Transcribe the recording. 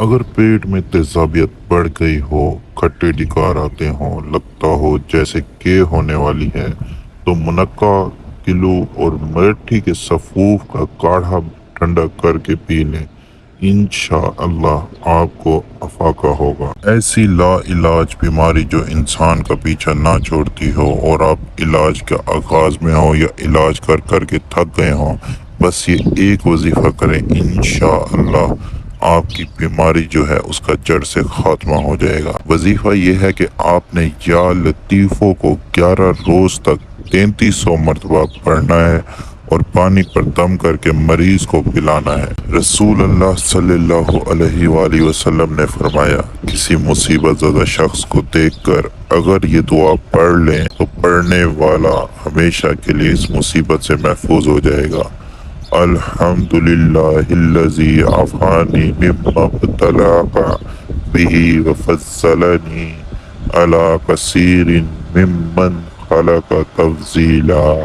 اگر پیٹ میں تیزابیت بڑھ گئی ہو، کھٹے ڈکار آتے ہوں، لگتا ہو جیسے کہ ہونے والی ہے، تو منقع کلو اور میٹھی کے سفوف کا کاڑھا ٹھنڈا کر کے پی لیں، انشاءاللہ آپ کو افاقہ ہوگا۔ ایسی لا علاج بیماری جو انسان کا پیچھا نہ چھوڑتی ہو اور آپ علاج کے آغاز میں ہو یا علاج کر کر کے تھک گئے ہوں، بس یہ ایک وظیفہ کریں، انشاءاللہ آپ کی بیماری جو ہے اس کا جڑ سے خاتمہ ہو جائے گا۔ وظیفہ یہ ہے کہ آپ نے یا لطیفوں کو 11 روز تک 3300 مرتبہ پڑھنا ہے اور پانی پر دم کر کے مریض کو پلانا ہے۔ رسول اللہ صلی اللہ علیہ وآلہ وسلم نے فرمایا، کسی مصیبت زدہ شخص کو دیکھ کر اگر یہ دعا پڑھ لیں تو پڑھنے والا ہمیشہ کے لیے اس مصیبت سے محفوظ ہو جائے گا۔ الحمدللہ الذی عافانی مما ابتلاک بہ وفضلنی علی کثیر ممن خلق تفضیلا۔